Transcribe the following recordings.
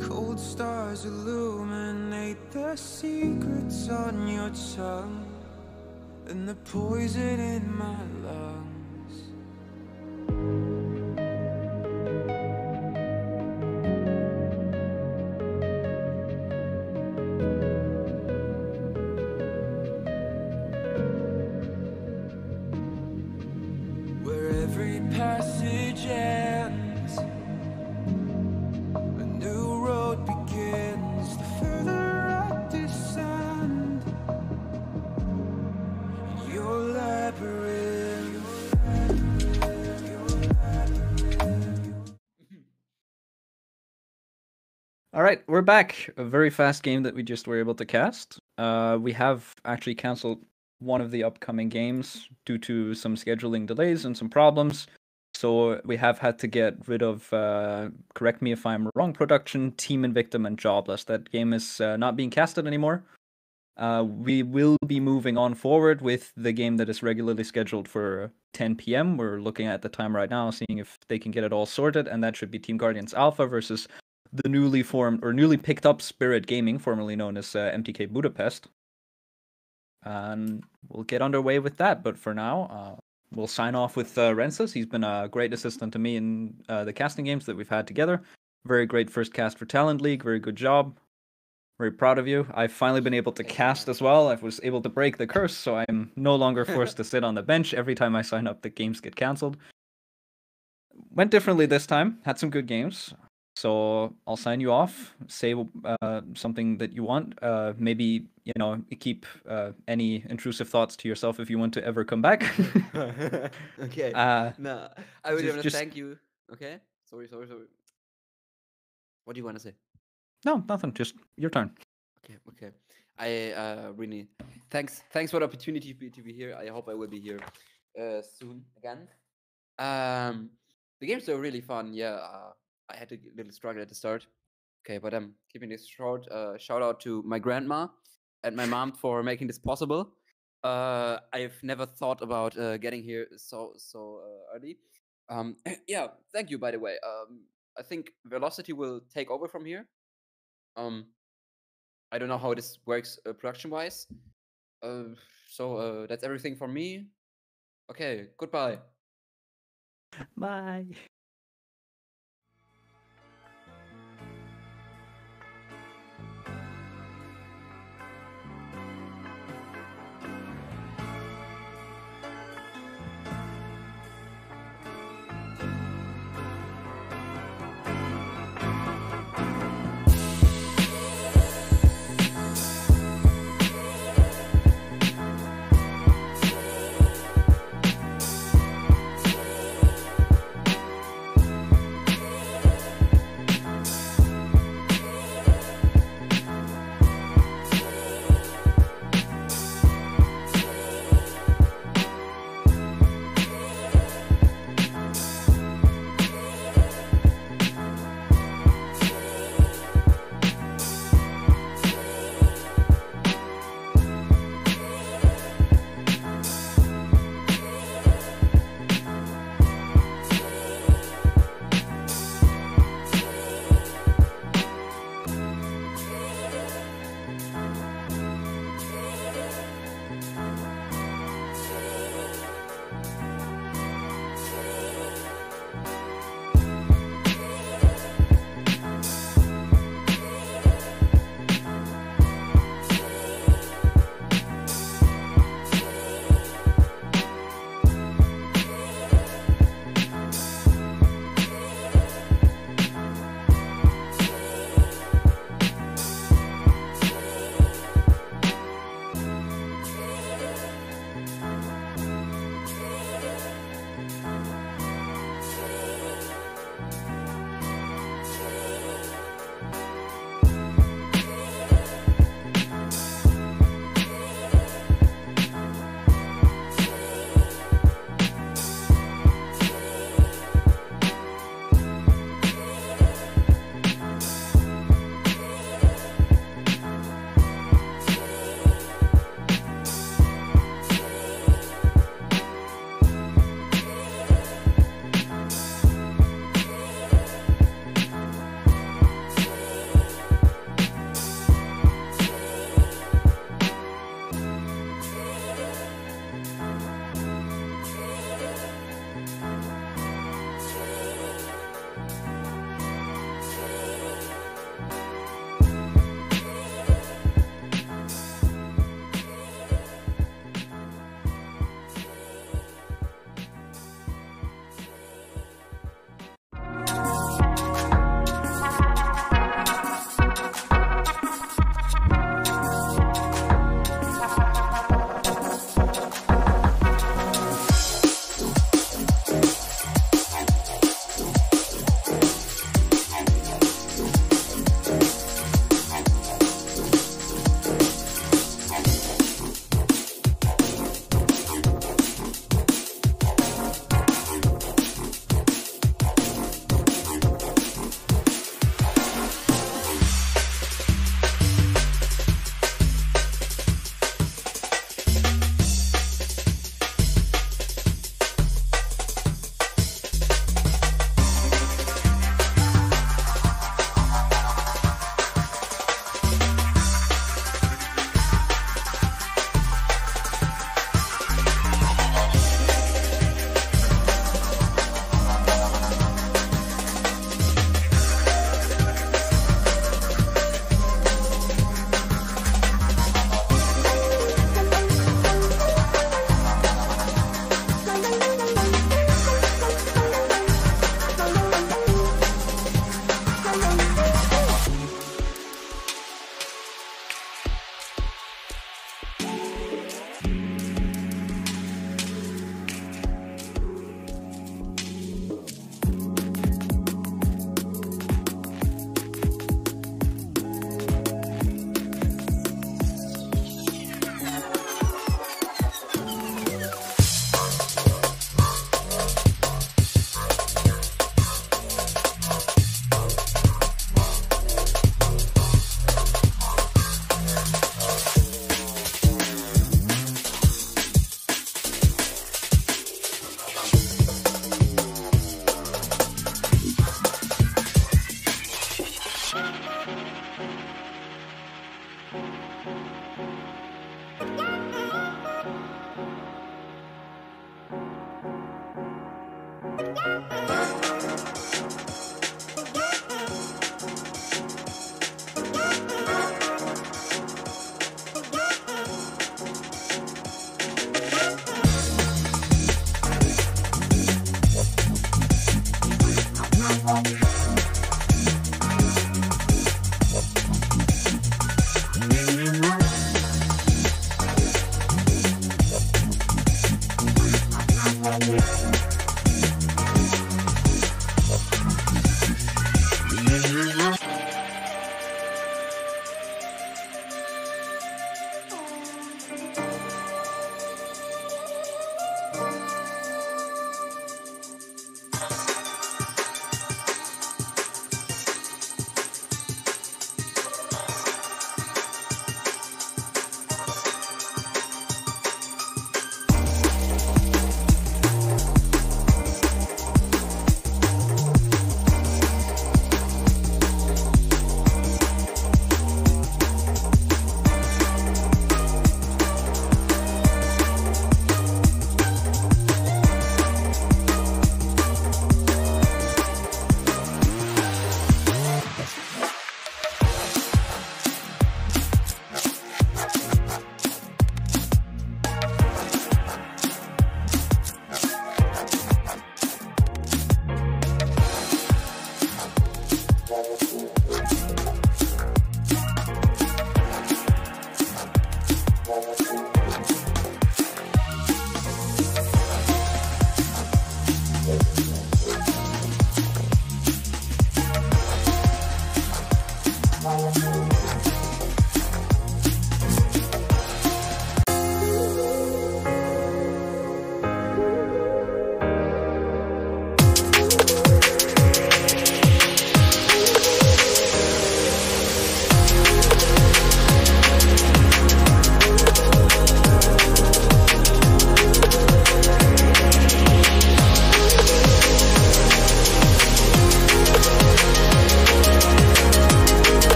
Cold stars illuminate the secrets on your tongue and the poison in my lungs. Where every passage ends, a new road begins. The further I descend, your labyrinth. All right, we're back. A very fast game that we just were able to cast. We have actually canceled one of the upcoming games due to some scheduling delays and some problems. So we have had to get rid of, correct me if I'm wrong, Production, Team Invictum, and Jobless. That game is not being casted anymore. We will be moving on forward with the game that is regularly scheduled for 10 p.m. We're looking at the time right now, seeing if they can get it all sorted, and that should be Team Guardians Alpha versus the newly formed or newly picked up Spirit Gaming, formerly known as MTK Budapest. And we'll get underway with that. But for now, we'll sign off with Rensis. He's been a great assistant to me in the casting games that we've had together. Very great first cast for Talent League. Very good job. Very proud of you. I've finally been able to cast as well. I was able to break the curse, so I'm no longer forced to sit on the bench every time I sign up. The games get canceled. Went differently this time. Had some good games. So I'll sign you off. Say something that you want. Maybe keep any intrusive thoughts to yourself if you want to ever come back. Okay. No, I really want to thank you. Okay. Sorry. What do you want to say? No, nothing. Just your turn. Okay. I really thanks for the opportunity to be here. I hope I will be here soon again. The games were really fun. Yeah. I had a little struggle at the start. Okay, but I'm keeping this short. Shout out to my grandma and my mom for making this possible. I've never thought about getting here so early. Yeah, thank you, by the way. I think Velocity will take over from here. I don't know how this works production-wise. So that's everything from me. Okay, goodbye. Bye.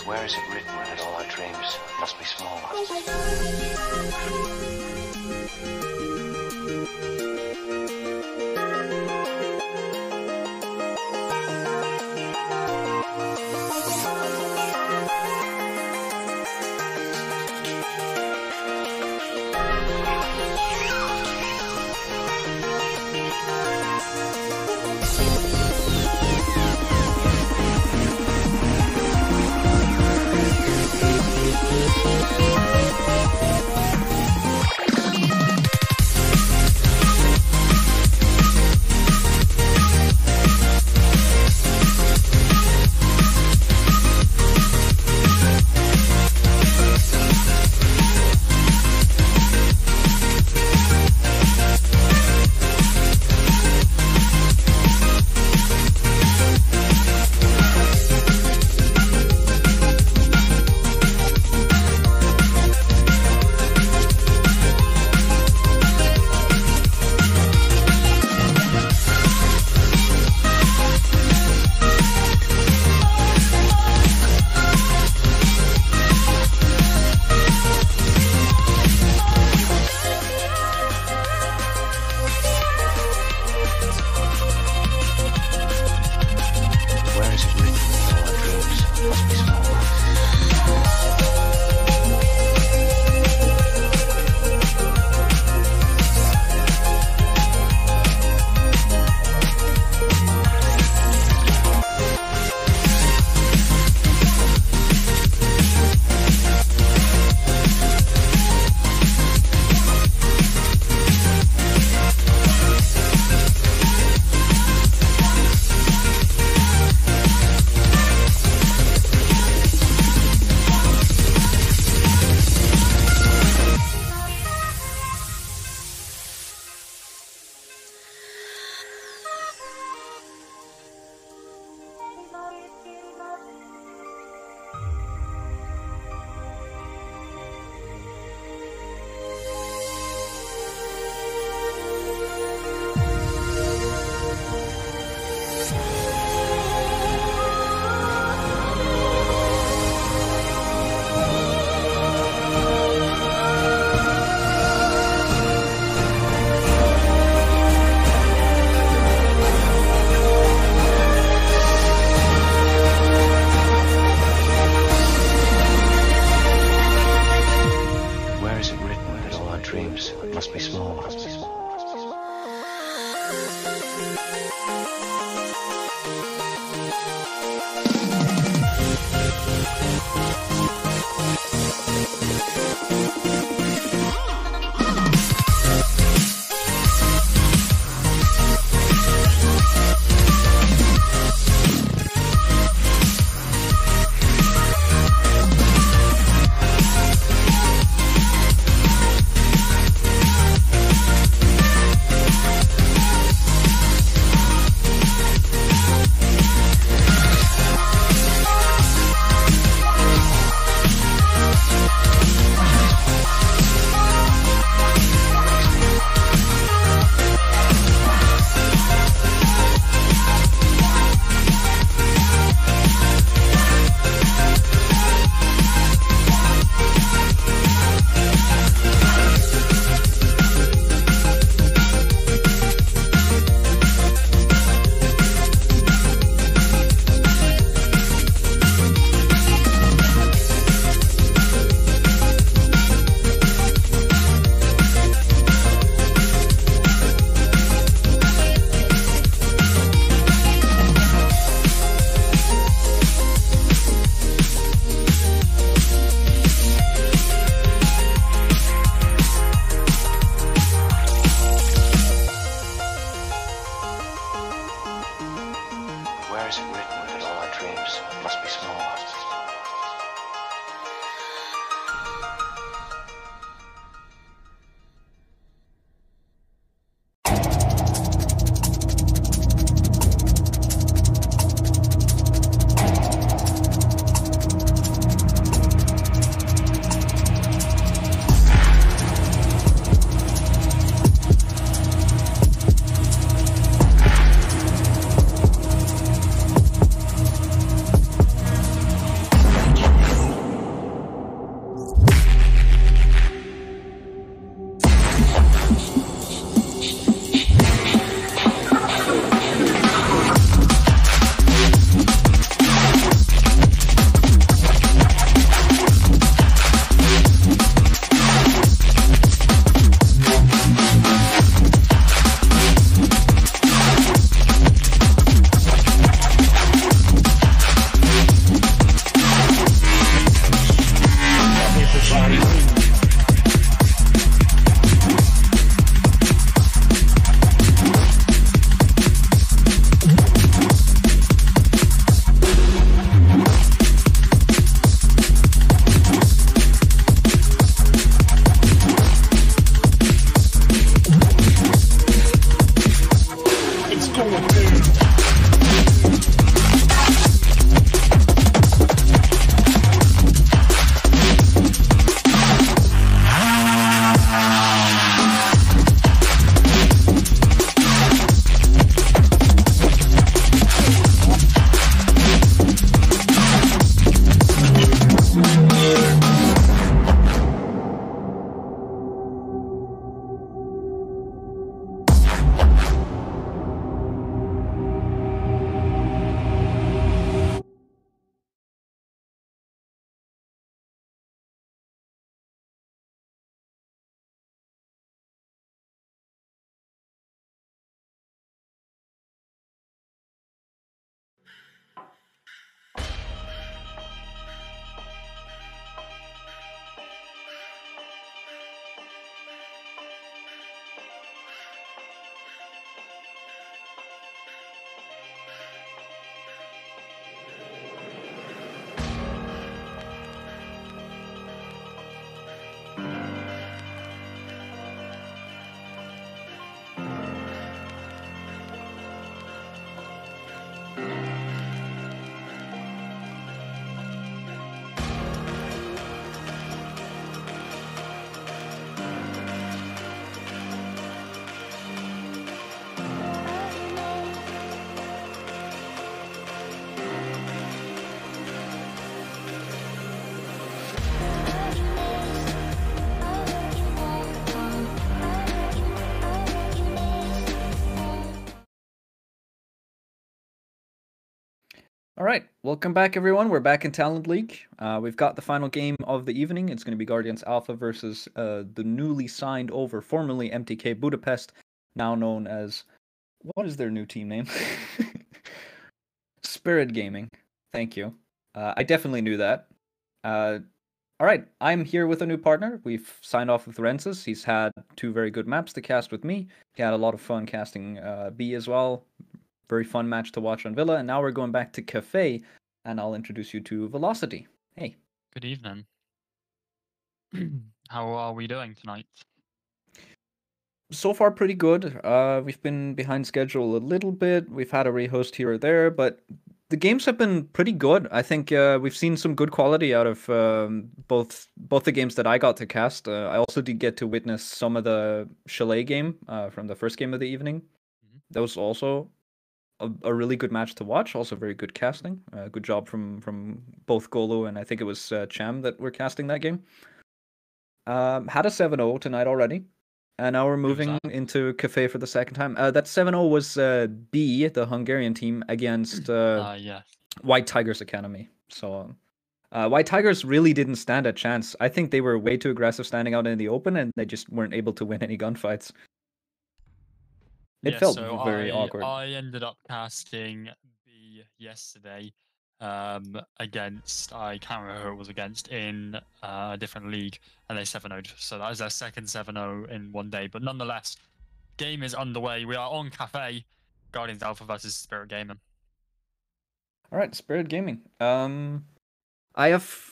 Where is it written that all our dreams must be small All right, welcome back, everyone. We're back in Talent League. We've got the final game of the evening. It's going to be Guardians Alpha versus the newly signed over, formerly MTK Budapest, now known as, what is their new team name? Spirit Gaming. Thank you. I definitely knew that. All right, I'm here with a new partner. We've signed off with Rensis. He's had 2 very good maps to cast with me. He had a lot of fun casting B as well. Very fun match to watch on Villa. And now we're going back to Cafe, and I'll introduce you to Velocity. Hey. Good evening. How are we doing tonight? So far, pretty good. We've been behind schedule a little bit. We've had a rehost here or there, but the games have been pretty good. I think we've seen some good quality out of both the games that I got to cast. I also did get to witness some of the Chalet game from the first game of the evening. That was also a really good match to watch. Also very good casting. Good job from both Golo and I think it was Cham that were casting that game. Had a 7-0 tonight already. And now we're moving into Cafe for the second time. That 7-0 was B, the Hungarian team, against White Tigers Academy. So White Tigers really didn't stand a chance. I think they were way too aggressive standing out in the open, and they just weren't able to win any gunfights. It felt very awkward. I ended up casting B yesterday against, I can't remember who it was against, in a different league, and they 7-0'd. So that is their second 7-0 in one day. But nonetheless, game is underway. We are on Cafe, Guardians Alpha versus Spirit Gaming. All right, Spirit Gaming. I have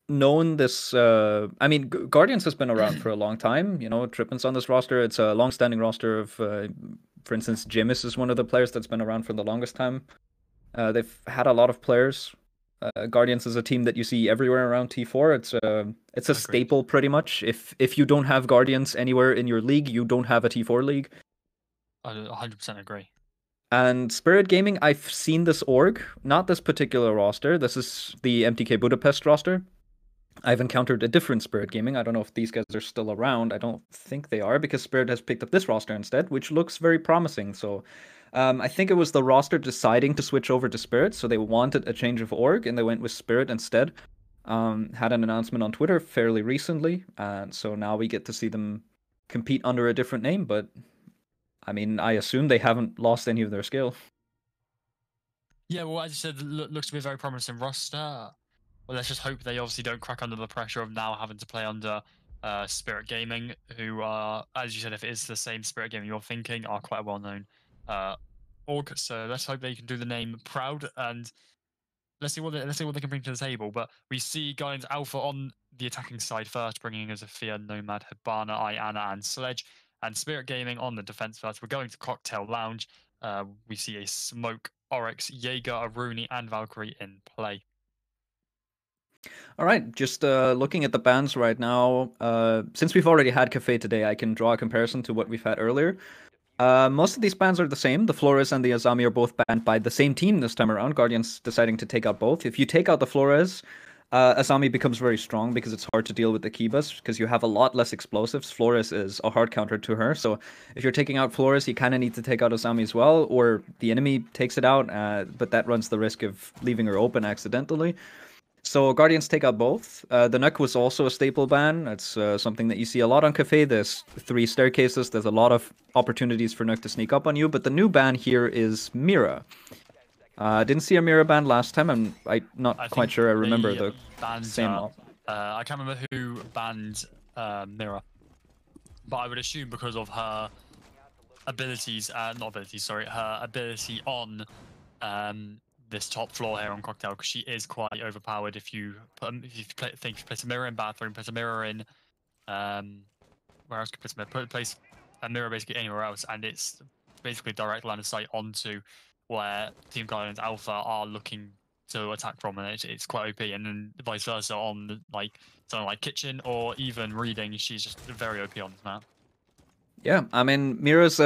known this. I mean, Guardians has been around for a long time. You know, Trippin's on this roster. It's a long-standing roster of, for instance, Jimis is one of the players that's been around for the longest time. They've had a lot of players. Guardians is a team that you see everywhere around T4. It's a staple pretty much. If you don't have Guardians anywhere in your league, you don't have a T4 league. I 100% agree. And Spirit Gaming, I've seen this org, not this particular roster. This is the MTK Budapest roster. I've encountered a different Spirit Gaming. I don't know if these guys are still around. I don't think they are, because Spirit has picked up this roster instead, which looks very promising. So I think it was the roster deciding to switch over to Spirit, so they wanted a change of org, and they went with Spirit instead. Had an announcement on Twitter fairly recently, and so now we get to see them compete under a different name, but I mean, I assume they haven't lost any of their skill. Yeah, well, as you said, looks to be a very promising roster. Well, let's just hope they obviously don't crack under the pressure of now having to play under Spirit Gaming, who are, as you said, if it is the same Spirit Gaming you're thinking, are quite a well-known org. So let's hope they can do the name proud, and let's see what they can bring to the table. But we see Guardians Alpha on the attacking side first, bringing in Sophia, Nomad, Habana, Iana, and Sledge. And Spirit Gaming on the defense first. We're going to Cocktail Lounge. We see a Smoke, Oryx, Jaeger, Aruni, and Valkyrie in play. All right, just looking at the bans right now. Since we've already had Cafe today, I can draw a comparison to what we've had earlier. Most of these bans are the same. The Flores and the Azami are both banned by the same team this time around. Guardians deciding to take out both. If you take out the Flores, Azami becomes very strong because it's hard to deal with the Kibas because you have a lot less explosives. Flores is a hard counter to her. So if you're taking out Flores, you kind of need to take out Azami as well, or the enemy takes it out, but that runs the risk of leaving her open accidentally. So Guardians take out both. The Nuck was also a staple ban. It's something that you see a lot on Cafe. There's 3 staircases. There's a lot of opportunities for Nuck to sneak up on you. But the new ban here is Mira. Didn't see a Mira ban last time. I'm not quite sure I remember the same op. I can't remember who banned Mira. But I would assume because of her abilities, her ability on this top floor here on Cocktail, because she is quite overpowered. If you place a mirror in bathroom, place a mirror in where else could you place a mirror? Place a mirror basically anywhere else, and it's basically direct line of sight onto where Team Guardians Alpha are looking to attack from, and it's quite OP. And then vice versa on something like kitchen or even reading, she's just very OP on this map. Yeah, I mean, Mira's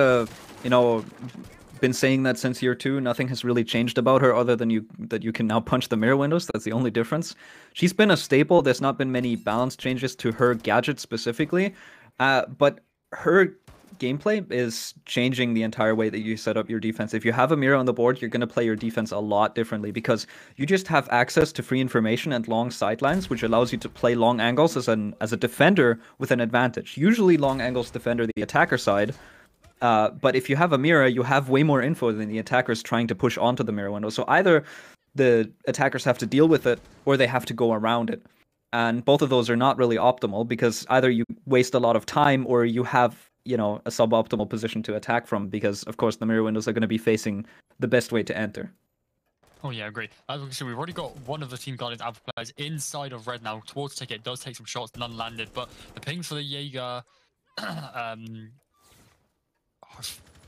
been saying that since year 2. Nothing has really changed about her other than that you can now punch the mirror windows. That's the only difference. She's been a staple. There's not been many balance changes to her gadget specifically, but her gameplay is changing the entire way that you set up your defense. If you have a mirror on the board, you're going to play your defense a lot differently because you just have access to free information and long sidelines, which allows you to play long angles as a defender with an advantage. Usually long angles defender the attacker side, but if you have a mirror, you have way more info than the attackers trying to push onto the mirror window. So either the attackers have to deal with it or they have to go around it. And both of those are not really optimal because either you waste a lot of time or you have, a suboptimal position to attack from because, of course, the mirror windows are going to be facing the best way to enter. Oh yeah, agree. As we can see, we've already got one of the Team Guardians Alpha players inside of red now towards ticket. Does take some shots, none landed, but the ping for the Jaeger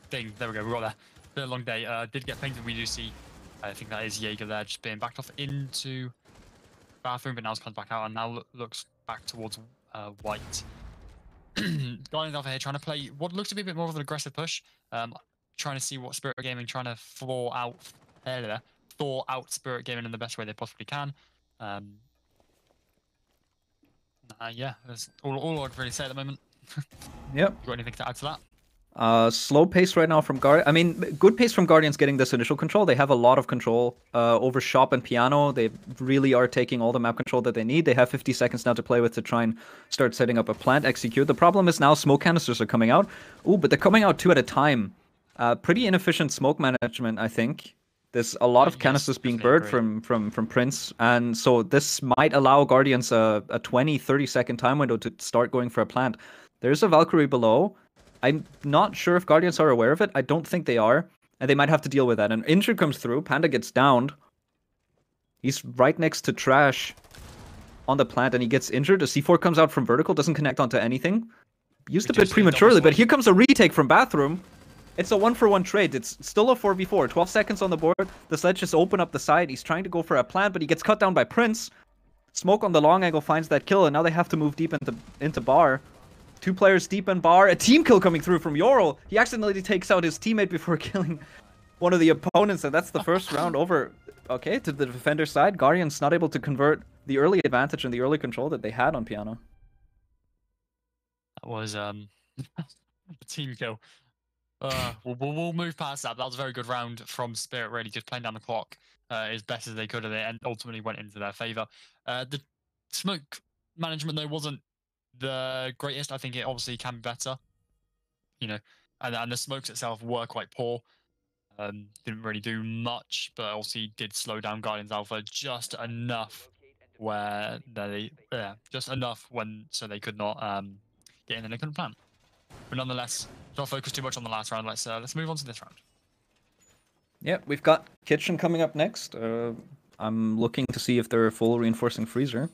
thing. There we go. We got there. Been a long day. Did get pinged, and we do see. I think that is Jaeger there, just being backed off into bathroom, but now comes back out and now looks back towards white. Guardians Alpha here trying to play what looks to be a bit more of an aggressive push. Trying to see what Spirit Gaming trying to thaw out Spirit Gaming in the best way they possibly can. Yeah, that's all I'd really say at the moment. Yep. You got anything to add to that? Slow pace right now from Guardians. I mean, good pace from Guardians getting this initial control. They have a lot of control over shop and piano. They really are taking all the map control that they need. They have 50 seconds now to play with to try and start setting up a plant, execute. The problem is now smoke canisters are coming out. Ooh, but they're coming out 2 at a time. Pretty inefficient smoke management, I think. There's a lot of canisters being burned from Prince, and so this might allow Guardians a 20-30 second time window to start going for a plant. There's a Valkyrie below. I'm not sure if Guardians are aware of it. I don't think they are. And they might have to deal with that. And Injured comes through. Panda gets downed. He's right next to Trash on the plant and he gets injured. A C4 comes out from vertical. Doesn't connect onto anything. Used a bit prematurely, but here comes a retake from Bathroom. It's a 1-for-1 trade. It's still a 4v4. 12 seconds on the board. The Sledge just open up the side. He's trying to go for a plant, but he gets cut down by Prince. Smoke on the long angle finds that kill, and now they have to move deep into bar. 2 players deep in bar. A team kill coming through from Yorl. He accidentally takes out his teammate before killing one of the opponents, and that's the first round over. Okay, to the defender side. Guardians not able to convert the early advantage and the early control that they had on piano. That was a team kill. We'll move past that. That was a very good round from Spirit, really, just playing down the clock as best as they could, and ultimately went into their favor. The smoke management, though, wasn't the greatest. I think it obviously can be better, and the smokes itself were quite poor. Didn't really do much, but obviously did slow down Guardians Alpha just enough where so they could not get in and they couldn't plan. But nonetheless, don't focus too much on the last round. Let's move on to this round. Yeah, we've got Kitchen coming up next. I'm looking to see if they're full reinforcing Freezer.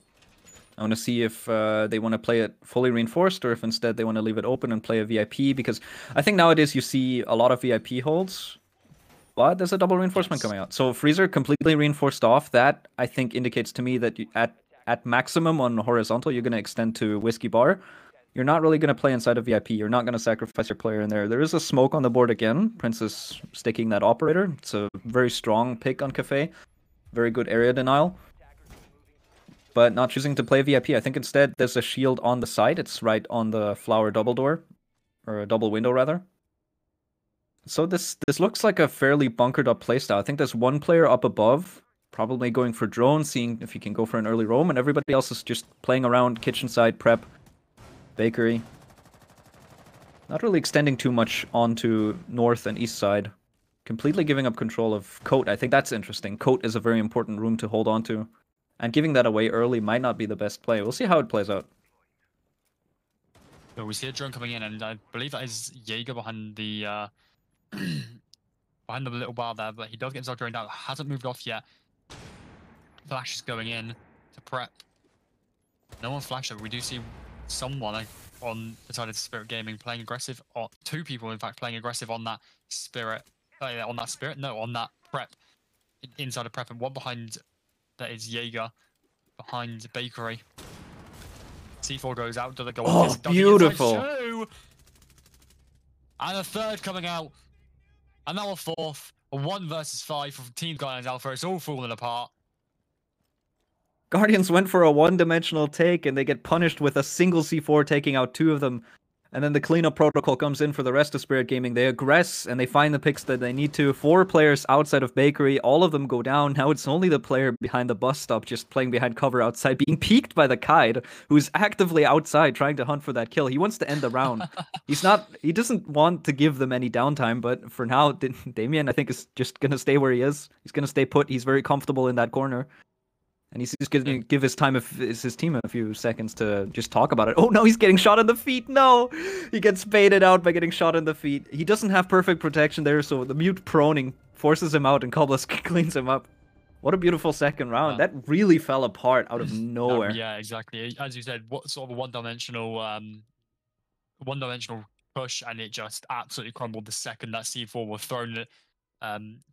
I want to see if they want to play it fully reinforced or if instead they want to leave it open and play a VIP, because I think nowadays you see a lot of VIP holds, but there's a double reinforcement coming out. So Freezer completely reinforced off. That, I think, indicates to me that at maximum on horizontal, you're going to extend to Whiskey Bar. You're not really going to play inside of VIP. You're not going to sacrifice your player in there. There is a smoke on the board again. Prince is sticking that operator. It's a very strong pick on Cafe. Very good area denial. But not choosing to play VIP. I think instead there's a shield on the side. It's right on the flower double door. Or a double window, rather. So this looks like a fairly bunkered up playstyle. I think there's one player up above, probably going for drone, seeing if he can go for an early roam, and everybody else is just playing around kitchen side, prep, bakery. Not really extending too much onto north and east side. Completely giving up control of Coat. I think that's interesting. Coat is a very important room to hold on to. And giving that away early might not be the best play. We'll see how it plays out. So we see a drone coming in, and I believe that is Jaeger behind the behind the little bar there, but he does get himself droned out. Hasn't moved off yet. Flash is going in to prep. No one flashed over. We do see someone on the side of Spirit Gaming playing aggressive, or 2 people in fact playing aggressive on that Spirit. On that prep, inside of prep, and one behind that is Jaeger behind Bakery. C4 goes out. Does it go off? Oh, beautiful! And a third coming out, and now a fourth. A 1 versus 5 from Team Guardians Alpha. It's all falling apart. Guardians went for a one-dimensional take, and they get punished with a single C4 taking out 2 of them. And then the cleanup protocol comes in for the rest of Spirit Gaming. They aggress and they find the picks that they need to. 4 players outside of Bakery. All of them go down. Now it's only the player behind the bus stop just playing behind cover outside, being peeked by the Kite, who's actively outside trying to hunt for that kill. He wants to end the round. He doesn't want to give them any downtime, but for now, Damien, I think, is just going to stay where he is. He's going to stay put. He's very comfortable in that corner. And he's just going to give his team a few seconds to just talk about it. Oh no, he's getting shot in the feet. No, he gets baited out by getting shot in the feet. He doesn't have perfect protection there, so the mute proning forces him out, and Cobblers cleans him up. What a beautiful second round. That really fell apart out of nowhere. Yeah, exactly. As you said, what sort of a one-dimensional push, and it just absolutely crumbled the second that C4 was thrown. It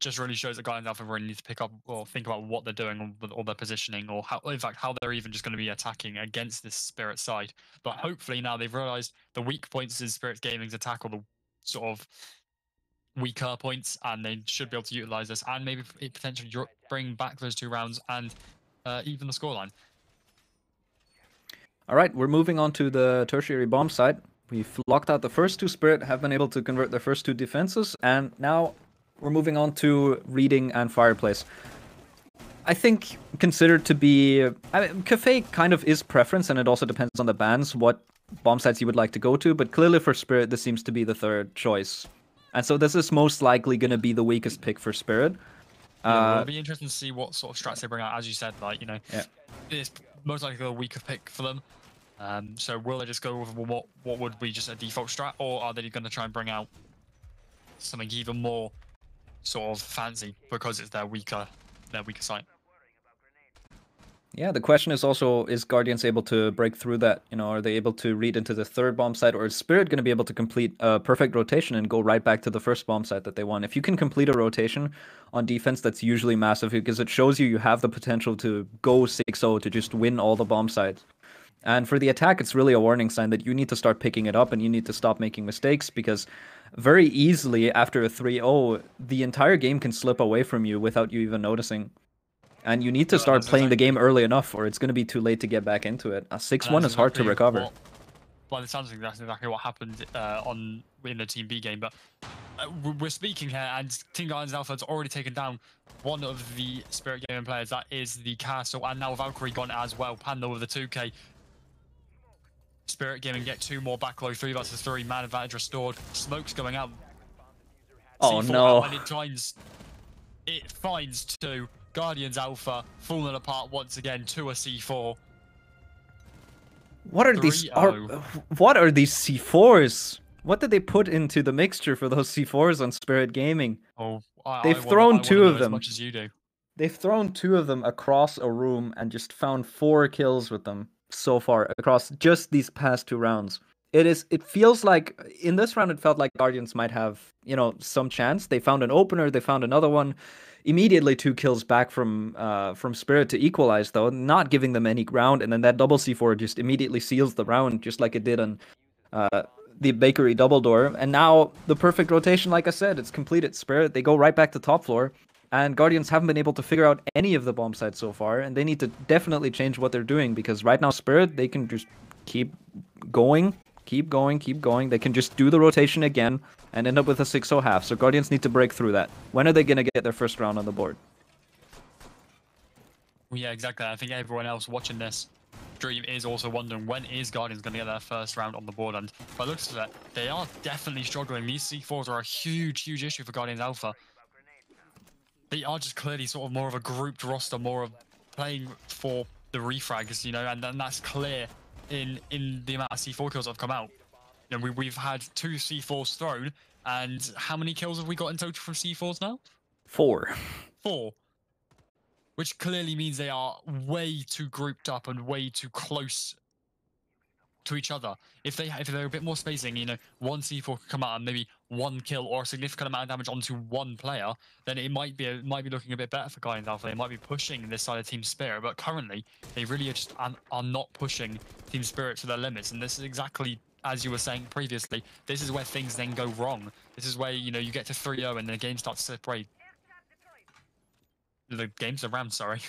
just really shows that Guardians Alpha really need to pick up or think about what they're doing or their positioning, or how, in fact, how they're even just going to be attacking against this Spirit side. But hopefully now they've realized the weak points is Spirit Gaming's attack, or the sort of weaker points, and they should be able to utilize this and maybe potentially bring back those 2 rounds and even the scoreline. All right, we're moving on to the tertiary bomb site. We've locked out the first 2 Spirit, have been able to convert their first 2 defenses, and now we're moving on to Reading and Fireplace. I think considered to be... Cafe kind of is preference, and it also depends on the bans, what bomb sites you would like to go to, but clearly for Spirit, this seems to be the 3rd choice. And so this is most likely going to be the weakest pick for Spirit. Yeah, it'll be interesting to see what sort of strats they bring out. As you said, like, it's most likely a weaker pick for them. So will they just go with what would be just a default strat, or are they going to try and bring out something even more sort of fancy because it's their weaker site? Yeah, the question is also, is Guardians able to break through that? Are they able to read into the 3rd bomb site, or is Spirit going to be able to complete a perfect rotation and go right back to the 1st bomb site that they won? If you can complete a rotation on defense, that's usually massive, because it shows you have the potential to go 6-0 to just win all the bomb sites. And for the attack, it's really a warning sign that you need to start picking it up and you need to stop making mistakes, because very easily after a 3-0, the entire game can slip away from you without you even noticing. And you need to start playing the game early enough, or it's going to be too late to get back into it. A 6-1 is hard to recover. Well, it sounds like that's exactly what happened in the Team B game. But we're speaking here, and Team Guardians Alpha has already taken down one of the Spirit Gaming players. That is the Castle, and now Valkyrie gone as well. Panda with the 2K. Spirit Gaming get 2 more back low, 3 versus 3. Man advantage restored. Smoke's going out. Oh C4 no! Out, and it finds 2. Guardians Alpha falling apart once again to a C4. What are these? What are these C4s? What did they put into the mixture for those C4s on Spirit Gaming? Oh, they've thrown 2 of them. As much as you do. They've thrown 2 of them across a room and just found 4 kills with them so far across just these past 2 rounds. It feels like in this round it felt like Guardians might have, some chance. They found an opener, they found another one. Immediately 2 kills back from Spirit to equalize, though, not giving them any ground, and then that double C4 just immediately seals the round, just like it did on the Bakery double door. And now the perfect rotation, like I said, it's completed. Spirit, they go right back to top floor, and Guardians haven't been able to figure out any of the bomb sites so far, and they need to definitely change what they're doing, because right now Spirit, they can just keep going. They can just do the rotation again and end up with a 6-0 half. So Guardians need to break through that. When are they going to get their first round on the board? Well, yeah, exactly. I think everyone else watching this stream is also wondering, when is Guardians going to get their first round on the board? And by looks of it, they are definitely struggling. These C4s are a huge issue for Guardians Alpha. They are just clearly sort of more of a grouped roster, more of playing for the refrags, and then that's clear in the amount of C4 kills that have come out. We've had 2 C4s thrown, and how many kills have we got in total from C4s now? 4. 4. Which clearly means they are way too grouped up and way too close to each other. If they're a bit more spacing, one C4 could come out and maybe 1 kill or a significant amount of damage onto 1 player, then it might be looking a bit better for Guardians Alpha. They might be pushing this side of Team Spirit, but currently they really are not pushing Team Spirit to their limits. And this is exactly, as you were saying previously, this is where things then go wrong. This is where you get to 3-0 and the game starts to separate. The game's around, sorry.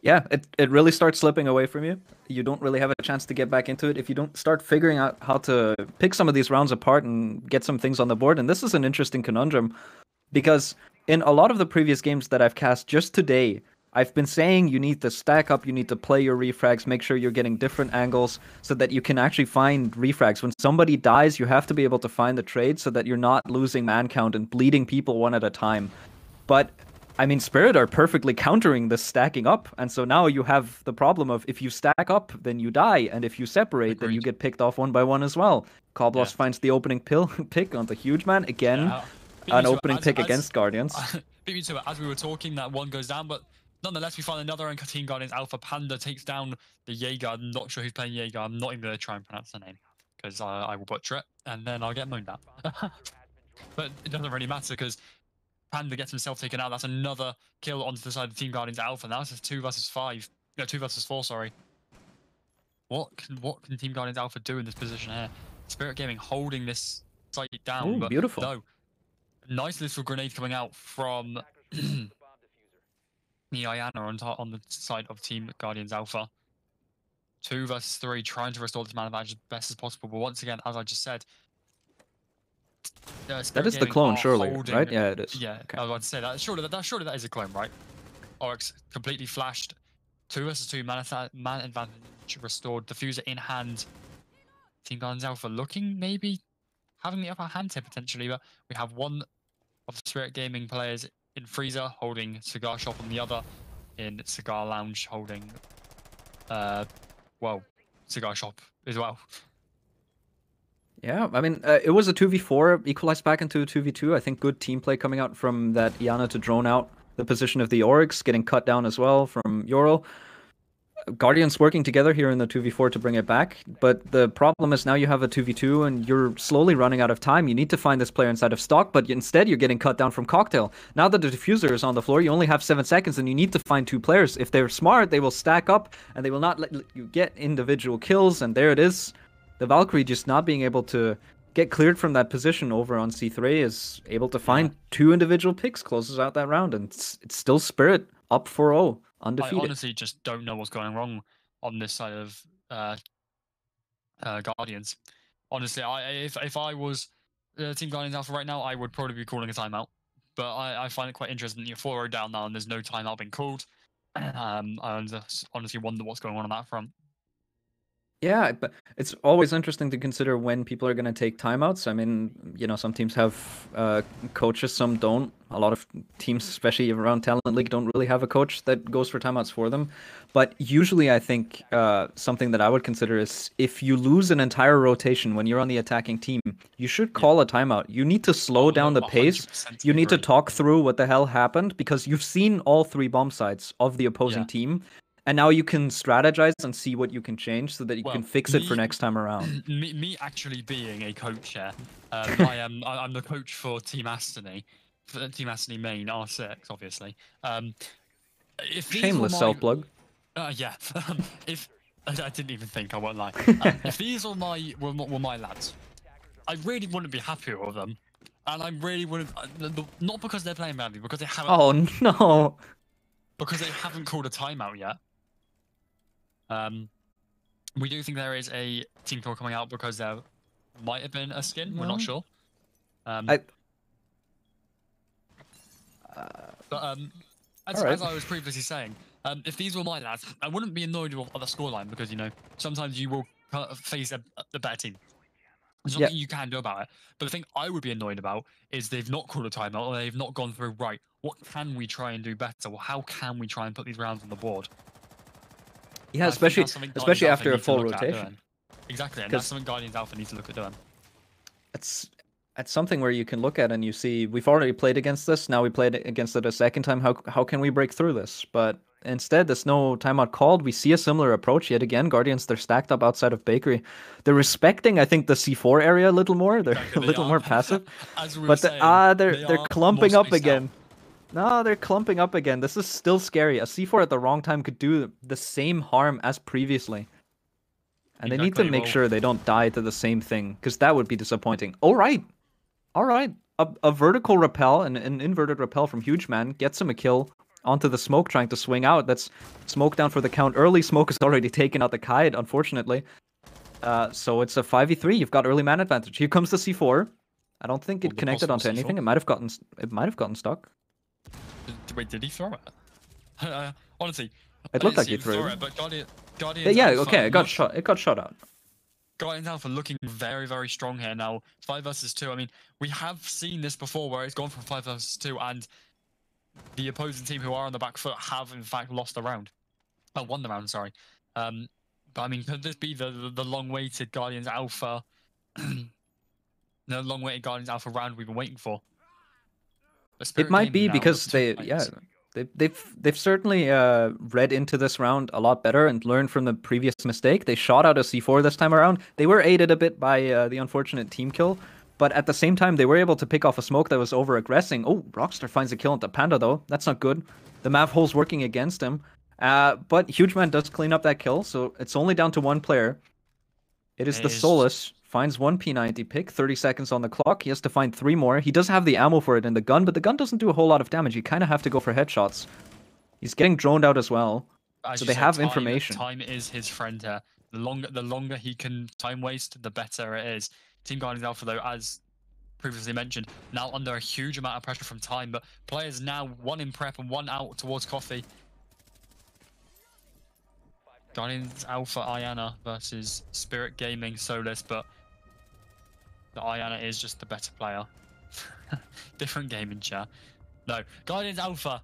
Yeah, it really starts slipping away from you. You don't really have a chance to get back into it if you don't start figuring out how to pick some of these rounds apart and get some things on the board. And this is an interesting conundrum because in a lot of the previous games that I've cast just today, I've been saying you need to stack up, you need to play your refrags, make sure you're getting different angles so that you can actually find refrags. When somebody dies, you have to be able to find the trade so that you're not losing man count and bleeding people one at a time. But I mean, Spirit are perfectly countering this stacking up, and so now you have the problem of if you stack up, then you die, and if you separate, then you get picked off one by one as well. Coblos finds the opening pick on the huge man again, an opening pick against Guardians. Beat me to it. As we were talking, that one goes down, but nonetheless, we find another and Team Guardians Alpha Panda takes down the Jaeger. I'm not sure who's playing Jaeger. I'm not even going to try and pronounce the name because I will butcher it, and then I'll get moaned at. But it doesn't really matter because Panda gets himself taken out. That's another kill onto the side of Team Guardians Alpha. Now it's 2 versus 5. No, 2 versus 4, sorry. What can Team Guardians Alpha do in this position here? Spirit Gaming holding this site down. Ooh, but beautiful. No. Nice little grenade coming out from Niana on the side of Team Guardians Alpha. 2 versus 3, trying to restore this man advantage as best as possible. But once again, as I just said, that is the clone, surely, right? Yeah, it is. Yeah, okay. I was about to say that. Surely that is a clone, right? Oryx completely flashed. 2 versus 2, man advantage restored. Diffuser in hand. Team Guardians Alpha looking maybe having the upper hand here potentially, but we have one of the Spirit Gaming players in Freezer holding Cigar Shop, and the other in Cigar Lounge holding, Cigar Shop as well. Yeah, I mean, it was a 2v4, equalized back into a 2v2. I think good team play coming out from that Iana to drone out the position of the Oryx, getting cut down as well from Yoro. Guardians working together here in the 2v4 to bring it back, but the problem is now you have a 2v2 and you're slowly running out of time. You need to find this player inside of stock, but instead you're getting cut down from Cocktail. Now that the diffuser is on the floor, you only have 7 seconds and you need to find 2 players. If they're smart, they will stack up and they will not let you get individual kills, and there it is. The Valkyrie just not being able to get cleared from that position over on C3 is able to find 2 individual picks, closes out that round, and it's still Spirit up 4-0. Undefeated. I honestly just don't know what's going wrong on this side of Guardians. Honestly, if I was Team Guardians Alpha right now, I would probably be calling a timeout. But I find it quite interesting that you're 4-0 down now and there's no timeout being called. I just honestly wonder what's going on that front. Yeah, but it's always interesting to consider when people are going to take timeouts. I mean, you know, some teams have coaches, some don't. A lot of teams, especially around Talent League, don't really have a coach that goes for timeouts for them. But usually I think something that I would consider is if you lose an entire rotation when you're on the attacking team, you should call a timeout. You need to slow down the pace. You need to talk through what the hell happened because you've seen all 3 bomb sites of the opposing team. And now you can strategize and see what you can change so that you can fix it for next time around. Me actually being a coach here, I'm the coach for Team Astony, Team Astony main R6, obviously. If Shameless self-plug. Yeah. If I didn't even think, I won't lie. If these were my lads, I really wouldn't be happy with them, and I really wouldn't. Not because they're playing badly, because they haven't. Oh no. Because they haven't called a timeout yet. We do think there is a team call coming out because there might have been a skin. We're not sure. As I was previously saying, if these were my lads, I wouldn't be annoyed with the scoreline because, you know, sometimes you will face a better team. There's nothing you can do about it. But the thing I would be annoyed about is they've not called a timeout or they've not gone through, right, what can we try and do better? Well, how can we try and put these rounds on the board? Yeah, especially after a full rotation. Exactly, and that's something Guardians Alpha needs to look at doing. It's something where you can look at and you see, we've already played against this, now we played against it a second time, how can we break through this? But instead, there's no timeout called. We see a similar approach yet again. Guardians, they're stacked up outside of Bakery. They're respecting, I think, the C4 area a little more. They're a little more passive. But they're clumping up again. No, they're clumping up again. This is still scary. A C4 at the wrong time could do the same harm as previously. And they need to make sure they don't die to the same thing, because that would be disappointing. All right. A vertical repel, an inverted repel from Huge Man gets him a kill onto the smoke, trying to swing out. That's smoke down for the count early. Smoke has already taken out the kite, unfortunately. So it's a 5v3. You've got early man advantage. Here comes the C4. I don't think Oh, it the connected possible onto anything. C4? It might have gotten stuck. Wait, did he throw it? Honestly, It I looked didn't like see he him threw throw it. it, but Guardian. Yeah, okay, it got shot. It got shot out. Guardians Alpha looking very, very strong here now. 5 versus 2. I mean, we have seen this before where it's gone from 5 versus 2, and the opposing team who are on the back foot have in fact lost the round. Won the round, sorry. But I mean, could this be the long-awaited Guardians Alpha, the long-awaited Guardians Alpha round we've been waiting for? But It Spirit might be Gaming now because look to place. they've certainly read into this round a lot better and learned from the previous mistake. They shot out a C4 this time around. They were aided a bit by the unfortunate team kill, but at the same time they were able to pick off a smoke that was over aggressing. Oh, Rockstar finds a kill into Panda though. That's not good. The Mav hole's working against him. But Huge Man does clean up that kill, so it's only down to one player. It is It the is- Solus. Finds one P90 pick, 30 seconds on the clock. He has to find 3 more. He does have the ammo for it in the gun, but the gun doesn't do a whole lot of damage. You kind of have to go for headshots. He's getting droned out as well. As So you they said, have time- information. Time is his friend here. The longer he can time waste, the better it is. Team Guardians Alpha, though, as previously mentioned, now under a huge amount of pressure from time, but players now 1 in prep and 1 out towards coffee. Guardians Alpha Iana versus Spirit Gaming Solus, but the Iana is just the better player. Different gaming chat. No, Guardians Alpha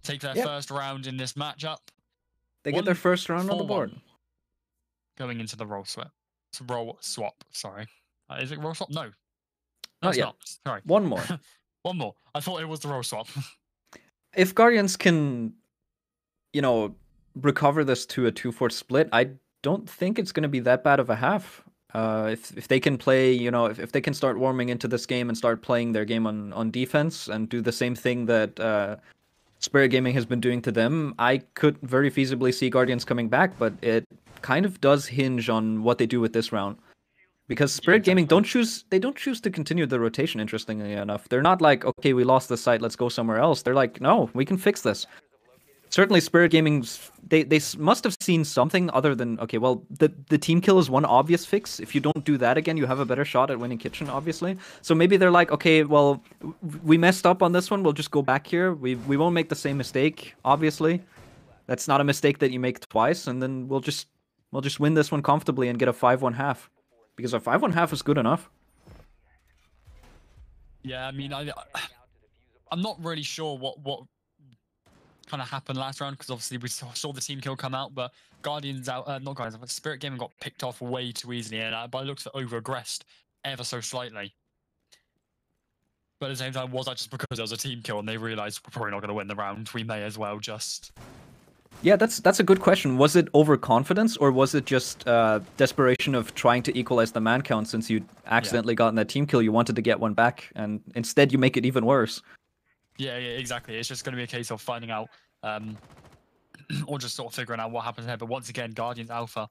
take their Yep. first round in this matchup. They get their 1 first round on the 4-1 board. Going into the roll swap. Roll swap, sorry. Is it roll swap? No. No, Not it's yet. not. Sorry. One more. One more. I thought it was the roll swap. If Guardians can, recover this to a 2-4 split, I don't think it's going to be that bad of a half. If they can play, if they can start warming into this game and start playing their game on defense and do the same thing that Spirit Gaming has been doing to them, I could very feasibly see Guardians coming back, but it kind of does hinge on what they do with this round. Because Spirit Gaming don't choose to continue the rotation, interestingly enough. They're not like, okay, we lost the site, let's go somewhere else. They're like, no, we can fix this. Certainly Spirit Gaming's they must have seen something other than, okay, well, the team kill is one obvious fix. If you don't do that again, you have a better shot at winning kitchen, obviously. So maybe they're like, okay, well, we messed up on this one, we'll just go back here. We won't make the same mistake, obviously. That's not a mistake that you make twice, and then we'll just win this one comfortably and get a 5-1 half. Because a 5-1 half is good enough. Yeah, I mean, I'm not really sure what kind of happened last round, because obviously we saw the team kill come out, but Guardians out, not Guardians, but Spirit Gaming got picked off way too easily, and by the looks of it, over-aggressed ever so slightly. But at the same time, was that just because there was a team kill and they realized we're probably not going to win the round? We may as well just... Yeah, that's a good question. Was it overconfidence, or was it just desperation of trying to equalize the man count since you accidentally gotten that team kill? You wanted to get one back, and instead you make it even worse. Yeah, exactly. It's just going to be a case of finding out, or just sort of figuring out what happens there. But once again, Guardians Alpha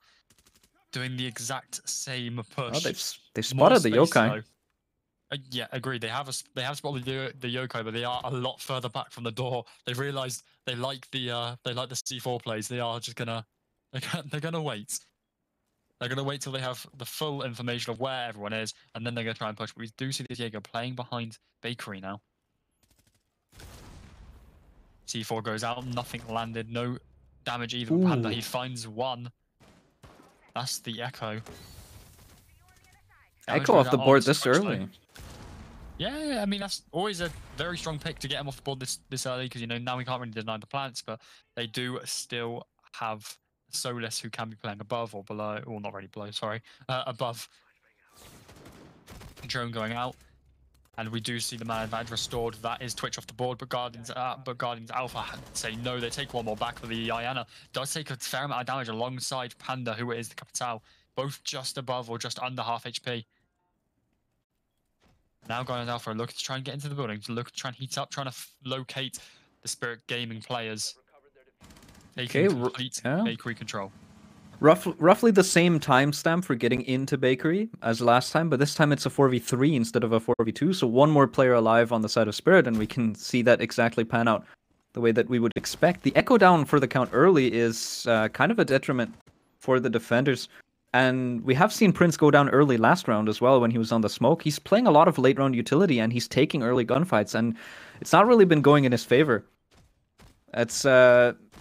doing the exact same push. Oh, they've spotted the yokai. Yeah, agreed. They have spotted the yokai, but they are a lot further back from the door. They've realized they like the C4 plays. They are just gonna they're gonna wait. They're gonna wait till they have the full information of where everyone is, and then they're gonna try and push. But we do see the Diego playing behind Bakery now. C4 goes out, nothing landed, no damage either. Ooh. Panda, he finds one. That's the Echo. Damage Echo goes off the out board on this Switch, though. early. Yeah, I mean, that's always a very strong pick to get him off the board this early, because, now we can't really deny the plants, but they do still have Solus who can be playing above or below, or not really below, sorry, above. Drone going out, and we do see the man advantage restored. That is Twitch off the board, but Guardians Alpha say no, they take one more back, but the Iana does take a fair amount of damage alongside Panda, who is the Capital, both just above or just under half HP. Now Guardians Alpha are looking to try and get into the building, to try and heat up, trying to locate the Spirit Gaming players. Taking complete Bakery control. Roughly the same timestamp for getting into Bakery as last time, but this time it's a 4v3 instead of a 4v2, so one more player alive on the side of Spirit, and we can see that exactly pan out the way that we would expect. The echo down for the count early is kind of a detriment for the defenders. And we have seen Prince go down early last round as well when he was on the smoke. He's playing a lot of late round utility and he's taking early gunfights, and it's not really been going in his favor. It's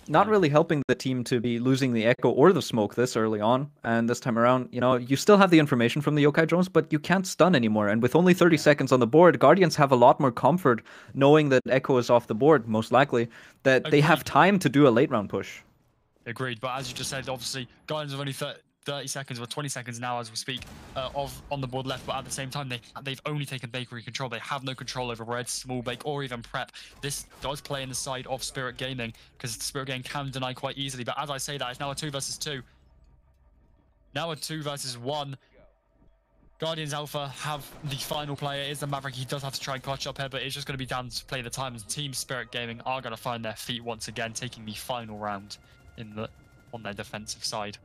not really helping the team to be losing the echo or the smoke this early on. And this time around, you know, you still have the information from the yokai drones, but you can't stun anymore. And with only 30 seconds on the board, Guardians have a lot more comfort knowing that echo is off the board, most likely, that they have time to do a late round push. Agreed, but as you just said, obviously, Guardians have only 30 seconds or 20 seconds now as we speak on the board left, but at the same time they've only taken Bakery control. They have no control over Red, Small Bake, or even Prep. This does play in the side of Spirit Gaming because Spirit Gaming can deny quite easily, but as I say that, it's now a 2 versus 2. Now a 2 versus 1. Guardians Alpha have the final player is the Maverick. He does have to try and clutch up here, but it's just going to be down to play the time, and Team Spirit Gaming are going to find their feet once again, taking the final round on their defensive side.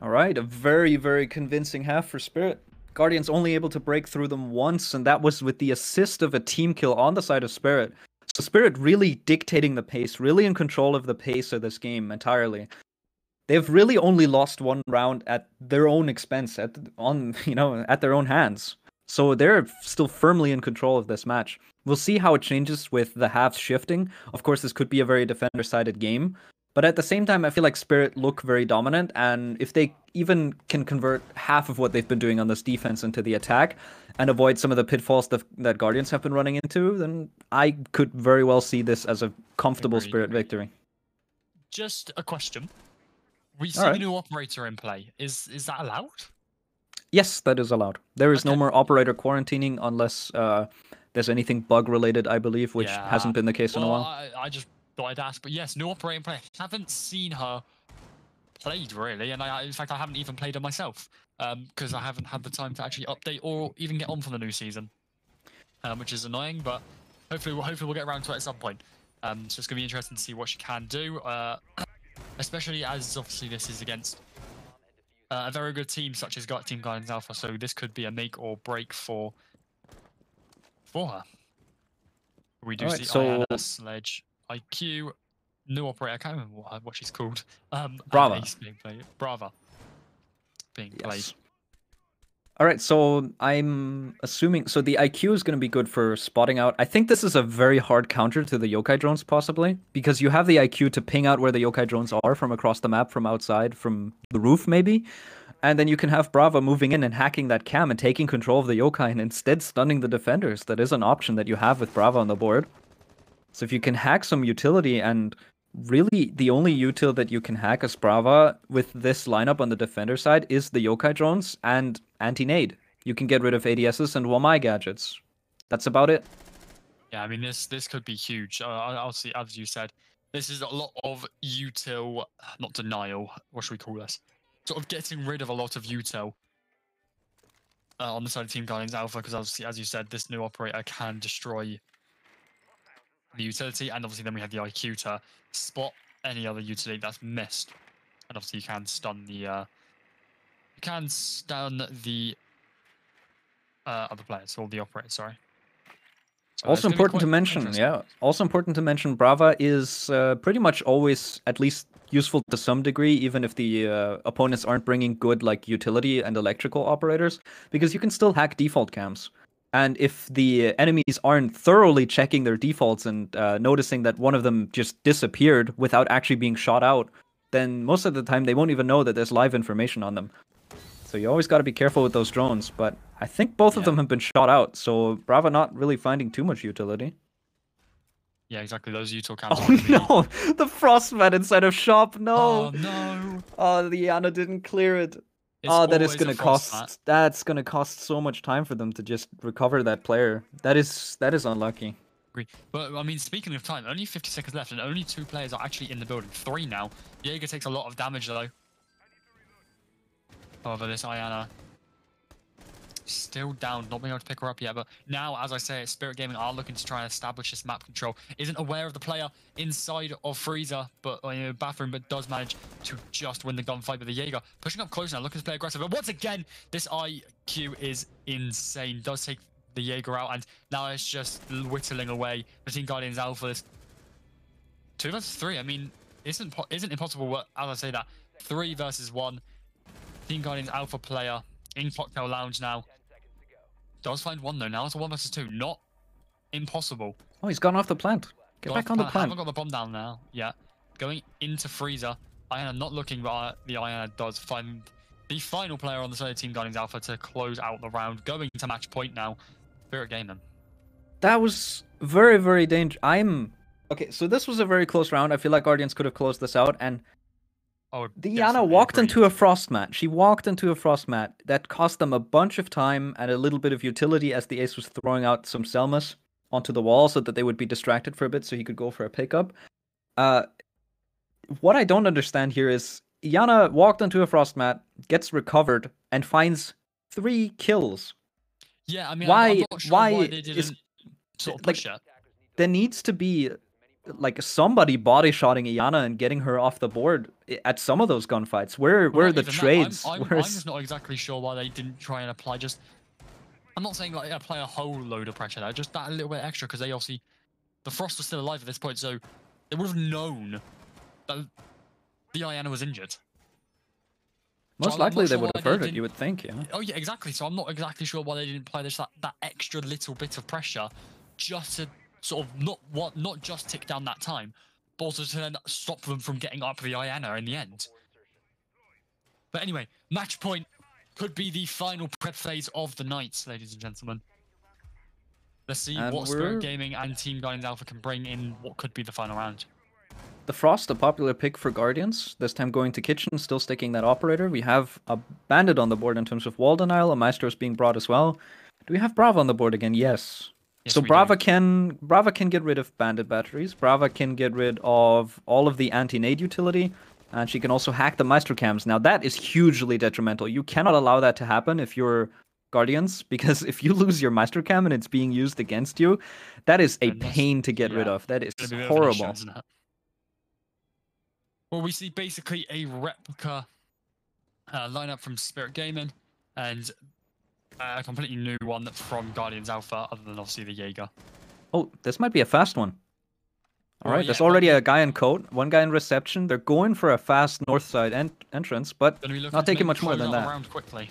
All right, a very, very convincing half for Spirit. Guardians only able to break through them once, and that was with the assist of a team kill on the side of Spirit. So Spirit really dictating the pace, really in control of the pace of this game entirely. They've really only lost one round at their own expense, at their own hands. So they're still firmly in control of this match. We'll see how it changes with the halves shifting. Of course, this could be a very defender-sided game. But at the same time, I feel like Spirit look very dominant, and if they even can convert half of what they've been doing on this defense into the attack and avoid some of the pitfalls that Guardians have been running into, then I could very well see this as a comfortable Spirit victory. Just a question. We see a new operator in play. Is that allowed? Yes, that is allowed. There is no more operator quarantining unless there's anything bug-related, I believe, which hasn't been the case in a while. I just thought I'd ask, but yes, new operator in play. I haven't seen her played, really, and in fact, I haven't even played her myself because I haven't had the time to actually update or even get on for the new season, which is annoying, but hopefully we'll get around to it at some point. So it's going to be interesting to see what she can do, especially as, obviously, this is against a very good team such as Team Guardians Alpha, so this could be a make or break for her. We do see Ayana, Sledge, IQ, new operator, I can't remember what she's called. Brava. Brava being played. All right, so I'm assuming... So the IQ is going to be good for spotting out. I think this is a very hard counter to the yokai drones, possibly, because you have the IQ to ping out where the yokai drones are from across the map, from outside, from the roof, maybe. And then you can have Brava moving in and hacking that cam and taking control of the yokai and instead stunning the defenders. That is an option that you have with Brava on the board. So if you can hack some utility, and really the only util that you can hack as Brava with this lineup on the defender side is the yokai drones and anti-nade. You can get rid of ADSs and Wamai gadgets. That's about it. Yeah, I mean, this could be huge. I'll see, as you said, this is a lot of util, not denial, what should we call this? Sort of getting rid of a lot of util on the side of Team Guardians Alpha, because obviously, as you said, this new operator can destroy the utility, and obviously then we have the IQ to spot any other utility that's missed, and obviously you can stun the other players, or the operator, sorry. So also important to mention, Brava is pretty much always at least useful to some degree, even if the opponents aren't bringing good like utility and electrical operators, because you can still hack default cams. And if the enemies aren't thoroughly checking their defaults and noticing that one of them just disappeared without actually being shot out, then most of the time they won't even know that there's live information on them. So you always got to be careful with those drones. But I think both of them have been shot out, so Brava not really finding too much utility. Yeah, exactly. Those util cams. Oh no! The Frostman inside of shop. No. Oh no! Oh, the Ana didn't clear it. That is gonna cost. That's gonna cost so much time for them to just recover that player. That is unlucky. But I mean, speaking of time, only 50 seconds left, and only 2 players are actually in the building. 3 now. Jaeger takes a lot of damage though. However, this Ayana still down, not being able to pick her up yet. But now, as I say, Spirit Gaming are looking to try and establish this map control. Isn't aware of the player inside of Freezer, but bathroom, but does manage to just win the gunfight with the Jaeger. Pushing up close now, looking to play aggressive. But once again, this IQ is insane. Does take the Jaeger out, and now it's just whittling away between Guardians Alpha. This 2 versus 3. I mean, isn't impossible. But as I say that, 3 versus 1. Team Guardians Alpha player in Cocktail Lounge now. Does find one though. Now it's a 1 versus 2. Not impossible. Oh, he's gone off the plant. Get back on the plant. Haven't got the bomb down now. Yeah. Going into Freezer. Iana not looking, but the Iana does find the final player on the side of Team Guardians Alpha to close out the round. Going to match point now. Spirit Gaming. That was very, very dangerous. Okay, so this was a very close round. I feel like Guardians could have closed this out, and Diana walked into a frost mat. She walked into a frost mat. That cost them a bunch of time and a little bit of utility as the ace was throwing out some Selmas onto the wall so that they would be distracted for a bit so he could go for a pickup. What I don't understand here is Iana walked into a frost mat, gets recovered, and finds 3 kills. Yeah, I mean, I'm not sure why they didn't sort of push it. There needs to be like somebody body shotting Iana and getting her off the board at some of those gunfights. Where are the trades? I'm just not exactly sure why they didn't try and apply just. I'm not saying like apply a whole load of pressure there, just that a little bit extra because they obviously the Frost was still alive at this point, so they would have known that the Iana was injured. Most likely they would have heard it. You would think, yeah. Oh yeah, exactly. So I'm not exactly sure why they didn't apply this that extra little bit of pressure just to sort of not just tick down that time, but also to then stop them from getting up the Iana in the end. But anyway, match point could be the final prep phase of the night, ladies and gentlemen. Let's see what Spirit Gaming and Team Guardians Alpha can bring in what could be the final round. The Frost, a popular pick for Guardians. This time going to Kitchen, still sticking that operator. We have a Bandit on the board in terms of wall denial. A Maestro is being brought as well. Do we have Brava on the board again? Yes. So Brava can get rid of Bandit batteries. Brava can get rid of all of the anti-nade utility. And she can also hack the Maestro cams. Now that is hugely detrimental. You cannot allow that to happen if you're Guardians, because if you lose your Maestro cam and it's being used against you, that is a pain to get rid of. That is horrible. Well, we see basically a replica lineup from Spirit Gaming and a completely new one from Guardians Alpha, other than obviously the Jaeger. Oh, this might be a fast one. All right, there's already a guy in coat, one guy in reception. They're going for a fast north side entrance, but not taking much more than that. Quickly.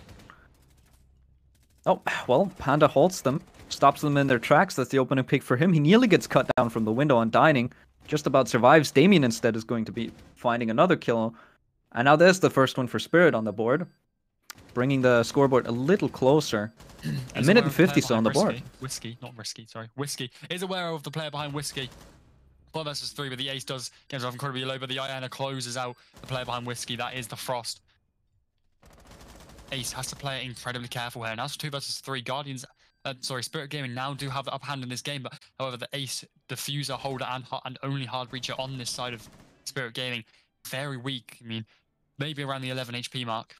Oh, well, Panda halts them, stops them in their tracks. That's the opening pick for him. He nearly gets cut down from the window on dining. Just about survives. Damien instead is going to be finding another kill. And now there's the first one for Spirit on the board. Bringing the scoreboard a little closer. A minute and 50 still on the board. Whiskey, not Risky, sorry. Whiskey is aware of the player behind Whiskey. 4 versus 3, but the Ace does get himself incredibly low, but the Iana closes out the player behind Whiskey. That is the Frost. Ace has to play it incredibly careful here. Now it's 2 versus 3. Guardians, Spirit Gaming now do have the upper hand in this game, but however, the Ace, diffuser, holder, and only hard breacher on this side of Spirit Gaming, very weak. I mean, maybe around the 11 HP mark.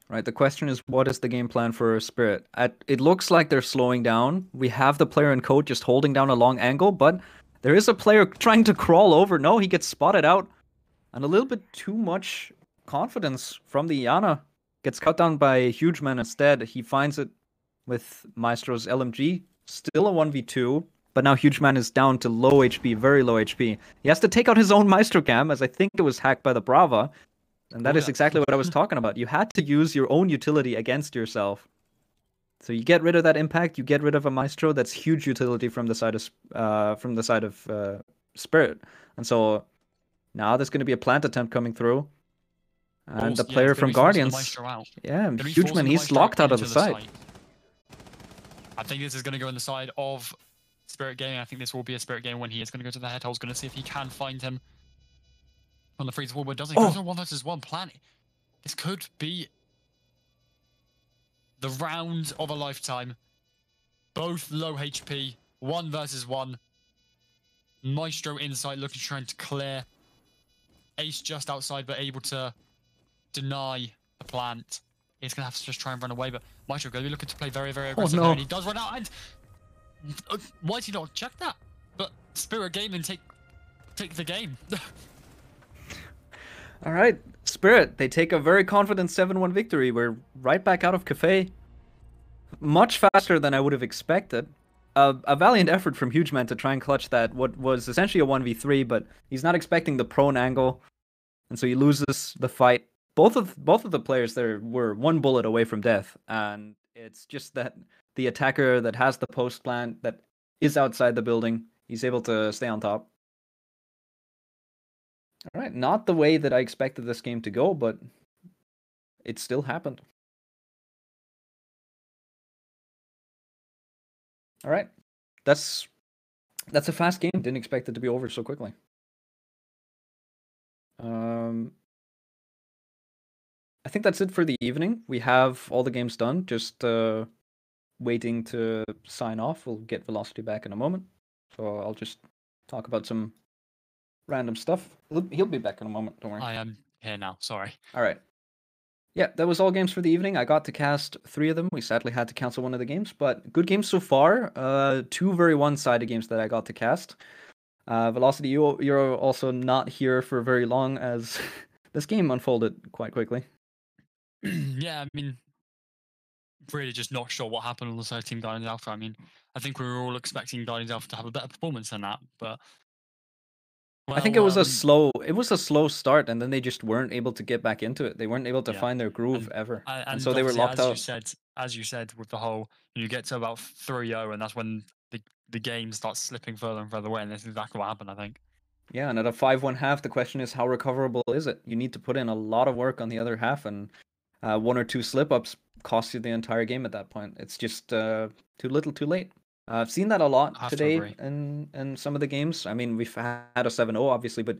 Right, the question is, what is the game plan for Spirit? It looks like they're slowing down. We have the player in coat just holding down a long angle, but there is a player trying to crawl over. No, he gets spotted out. And a little bit too much confidence from the Iana. Gets cut down by Huge Man instead. He finds it with Maestro's LMG. Still a 1v2, but now Huge Man is down to low HP, very low HP. He has to take out his own Maestro cam, as I think it was hacked by the Brava. And that is exactly what I was talking about. You had to use your own utility against yourself. So you get rid of that impact, you get rid of a Maestro. That's huge utility from the side of Spirit. And so now there's going to be a plant attempt coming through. And the player from Guardians, Huge Man, he's locked out of the side. I think this is going to go in the side of Spirit Gaming. I think this will be a Spirit Gaming when he is going to go to the head hole. He's going to see if he can find him on the freeze wall, but doesn't. Goes on 1 versus 1 plan. This could be the round of a lifetime. Both low HP, 1 versus 1. Maestro inside, looking trying to clear. Ace just outside, but able to deny the plant. he's gonna have to just try and run away. But Maestro gonna be looking to play very, very Oh, aggressive no. here, and he does run out. And why did he not check that? But Spirit Gaming take the game. All right, Spirit, they take a very confident 7-1 victory. We're right back out of Cafe. Much faster than I would have expected. A valiant effort from Huge Man to try and clutch that, what was essentially a 1v3, but he's not expecting the prone angle, and so he loses the fight. Both of the players there were one bullet away from death, and it's just that the attacker that has the post plant that is outside the building, he's able to stay on top. All right, not the way that I expected this game to go, but it still happened. All right, that's a fast game. Didn't expect it to be over so quickly. I think that's it for the evening. We have all the games done. Just waiting to sign off. We'll get Velocity back in a moment. So I'll just talk about some random stuff. He'll be back in a moment. Don't worry. I am here now. Sorry. All right. Yeah, that was all games for the evening. I got to cast 3 of them. We sadly had to cancel one of the games, but good games so far. 2 very one-sided games that I got to cast. Velocity, you're also not here for very long as this game unfolded quite quickly. Yeah, I mean, really just not sure what happened on the side of Team Guardians Alpha. I mean, I think we were all expecting Guardians Alpha to have a better performance than that, but I think it was a slow start, and then they just weren't able to get back into it. They weren't able to Yeah. find their groove And- ever, and and so they were obviously, locked out. as you said, with the whole, you get to about 3-0, and that's when the game starts slipping further and further away, and that's exactly what happened, I think. Yeah, and at a 5-1 half, the question is how recoverable is it? You need to put in a lot of work on the other half, and 1 or 2 slip-ups cost you the entire game at that point. It's just too little, too late. I've seen that a lot I have to today agree. in some of the games. I mean, we've had a 7-0, obviously, but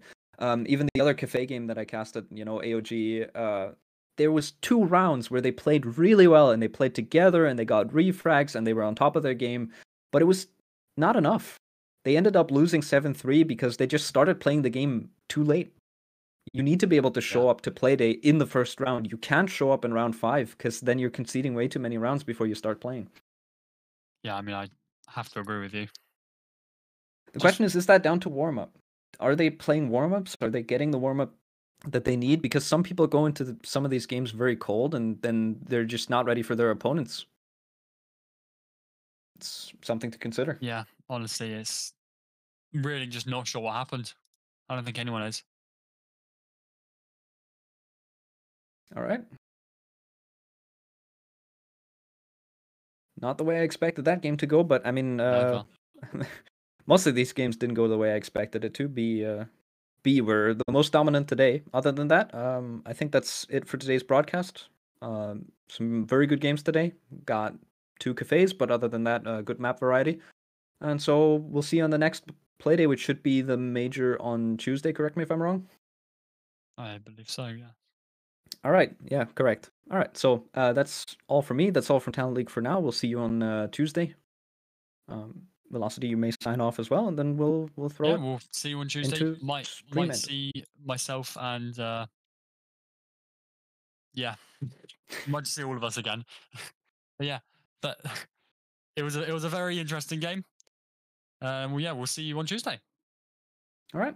even the other Cafe game that I casted, AOG, there was 2 rounds where they played really well, and they played together, and they got refrags, and they were on top of their game, but it was not enough. They ended up losing 7-3 because they just started playing the game too late. You need to be able to show up to Playday in the first round. You can't show up in round 5 because then you're conceding way too many rounds before you start playing. Yeah, I mean, I have to agree with you. The question is that down to warm-up? Are they playing warm-ups? Are they getting the warm-up that they need? Because some people go into some of these games very cold, and then they're just not ready for their opponents. It's something to consider. Yeah, honestly, it's really just not sure what happened. I don't think anyone is. All right. Not the way I expected that game to go, but I mean, Never. most of these games didn't go the way I expected it to. B were the most dominant today. Other than that, I think that's it for today's broadcast. Some very good games today. Got 2 cafes, but other than that, good map variety. And so we'll see you on the next Playday, which should be the major on Tuesday. Correct me if I'm wrong. I believe so, yeah. All right. Yeah, correct. All right. So that's all for me. That's all from Talent League for now. We'll see you on Tuesday. Velocity, you may sign off as well, and then we'll throw Yeah, it. we'll see you on Tuesday. into Might Streamend. see myself and yeah, might see all of us again. But yeah, but it was a very interesting game. Well, yeah, we'll see you on Tuesday. All right.